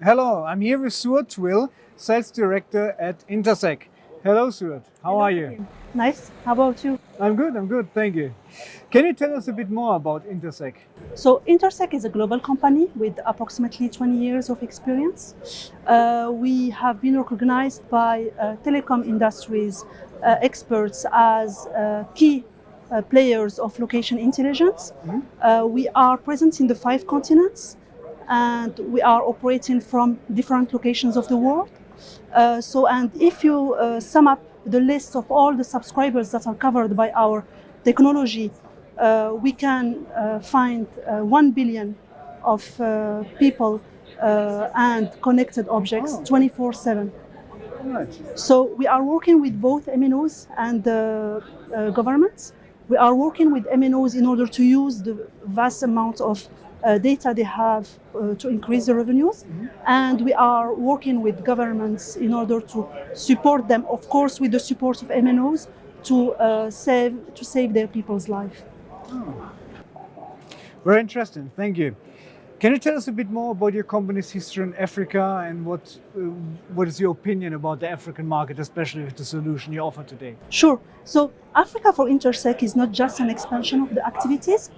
Hello, I'm here with Souad Touil, Sales Director at Intersec. Hello, Souad. How are you? Nice. How about you? I'm good, thank you. Can you tell us a bit more about Intersec? So, Intersec is a global company with approximately 20 years of experience. We have been recognized by telecom industries experts as key players of location intelligence. We are present in the 5 continents and we are operating from different locations of the world. And if you sum up the list of all the subscribers that are covered by our technology, we can find 1 billion of people and connected objects 24/7. Right. So we are working with both MNOs and governments. We are working with MNOs in order to use the vast amount of data they have to increase the revenues. And we are working with governments in order to support them, of course, with the support of MNOs to save their people's life. Very interesting, thank you. Can you tell us a bit more about your company's history in Africa and what is your opinion about the African market, especially with the solution you offer today? Sure. So Africa for Intersec is not just an expansion of the activities.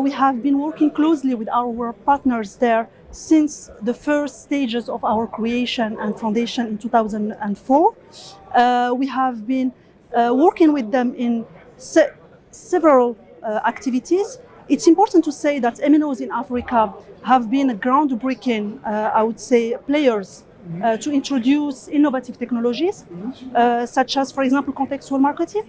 We have been working closely with our partners there since the first stages of our creation and foundation in 2004. We have been working with them in several activities. It's important to say that MNOs in Africa have been groundbreaking, I would say, players to introduce innovative technologies, such as, for example, contextual marketing.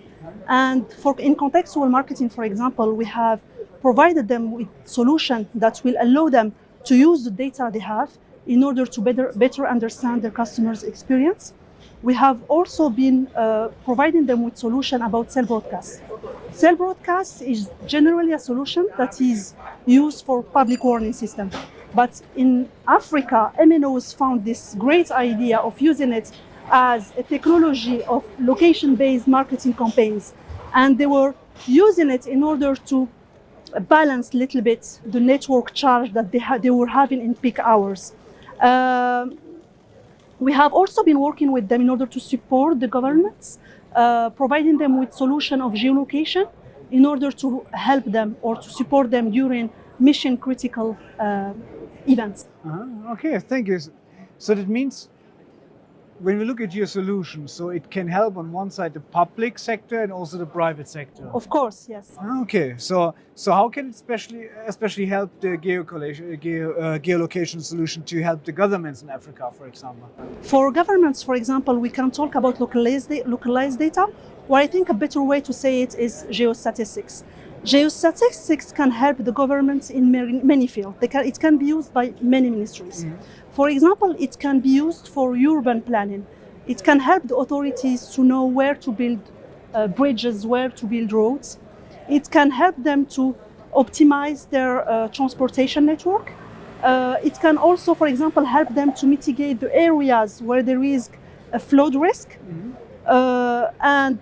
And in contextual marketing, for example, we have provided them with solutions that will allow them to use the data they have in order to better understand their customers' experience. We have also been providing them with solutions about cell broadcast. Cell broadcast is generally a solution that is used for public warning system. But in Africa, MNOs found this great idea of using it as a technology of location-based marketing campaigns. And they were using it in order to balance a little bit the network charge that they were having in peak hours. We have also been working with them in order to support the governments, providing them with solution of geolocation in order to help them or to support them during mission critical events. Okay, thank you. So that means when we look at your solution, so it can help on one side the public sector and also the private sector. Of course, yes. Okay, so how can it especially help the geolocation solution to help the governments in Africa, for example? For governments, for example, we can talk about localized data, or I think a better way to say it is geostatistics. Geostatistics can help the governments in many fields. It can be used by many ministries. For example, it can be used for urban planning. It can help the authorities to know where to build bridges, where to build roads. It can help them to optimize their transportation network. It can also, for example, help them to mitigate the areas where there is a flood risk. And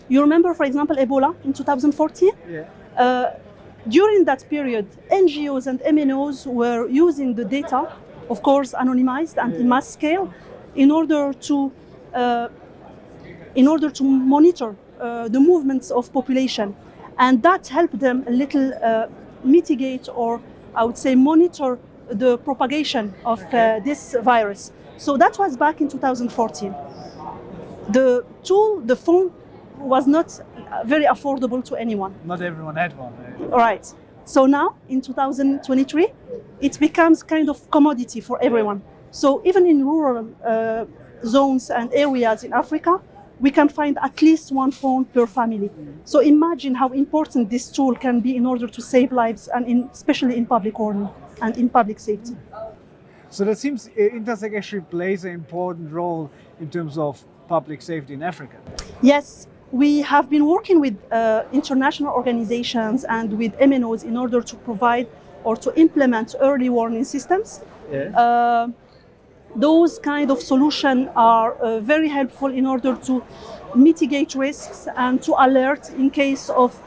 you remember, for example, Ebola in 2014? Yeah. During that period, NGOs and MNOs were using the data, of course, anonymized and in mass scale, in order to monitor the movements of population. And that helped them a little mitigate, or I would say monitor the propagation of this virus. So that was back in 2014. The tool, the phone, was not very affordable to anyone. Not everyone had one. All right. So now, in 2023, it becomes kind of commodity for everyone. So even in rural zones and areas in Africa, we can find at least one phone per family. So imagine how important this tool can be in order to save lives, and especially in public warning and in public safety. So that seems Intersec actually plays an important role in terms of public safety in Africa. Yes. We have been working with international organizations and with MNOs in order to provide or to implement early warning systems. Yeah. Those kind of solutions are very helpful in order to mitigate risks and to alert in case of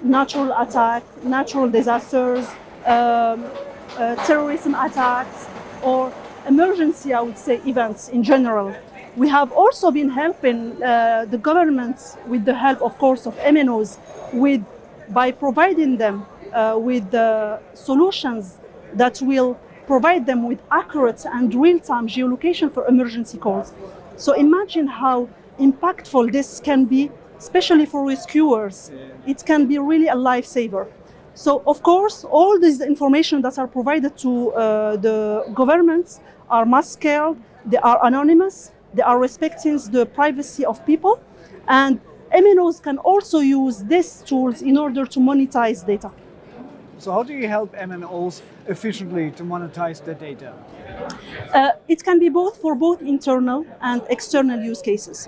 natural attack, natural disasters, terrorism attacks, or emergency, I would say, events in general. We have also been helping the governments with the help, of course, of MNOs by providing them with solutions that will provide them with accurate and real-time geolocation for emergency calls. So imagine how impactful this can be, especially for rescuers. It can be really a lifesaver. So of course, all this information that are provided to the governments are mass-scaled, they are anonymous, they are respecting the privacy of people, and MNOs can also use these tools in order to monetize data. So how do you help MNOs efficiently to monetize their data? It can be both for both internal and external use cases.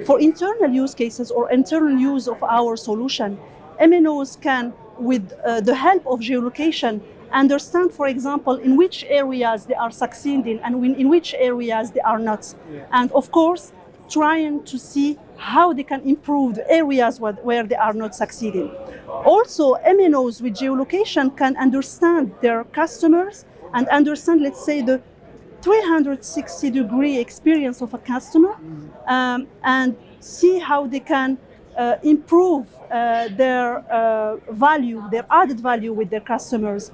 For internal use cases or internal use of our solution, MNOs can, with the help of geolocation, understand, for example, in which areas they are succeeding and in which areas they are not. Yeah. And of course, trying to see how they can improve the areas where they are not succeeding. Also, MNOs with geolocation can understand their customers and understand, let's say, the 360-degree experience of a customer, and see how they can improve their value, their added value with their customers,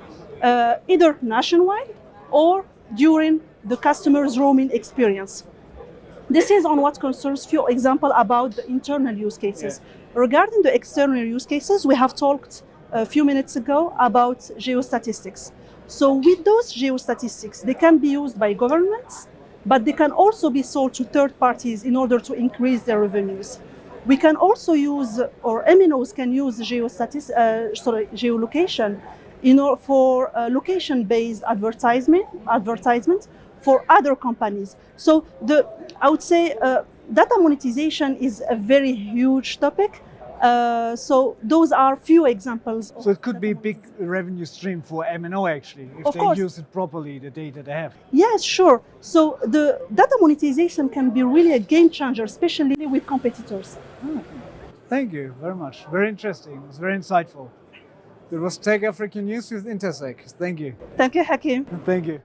either nationwide or during the customer's roaming experience. This is on what concerns, for example, about the internal use cases. Yeah. Regarding the external use cases, we have talked a few minutes ago about geostatistics. So with those geostatistics, they can be used by governments, but they can also be sold to third parties in order to increase their revenues. We can also use, or MNOs can use geolocation for location-based advertisement for other companies. So I would say data monetization is a very huge topic. So those are few examples. So it could be a big revenue stream for MNO actually, if they use it properly, the data they have. Yes, sure. So the data monetization can be really a game changer, especially with competitors. Thank you very much. Very interesting. It was very insightful. It was TechAfrica News with Intersec. Thank you. Thank you, Hakim. Thank you.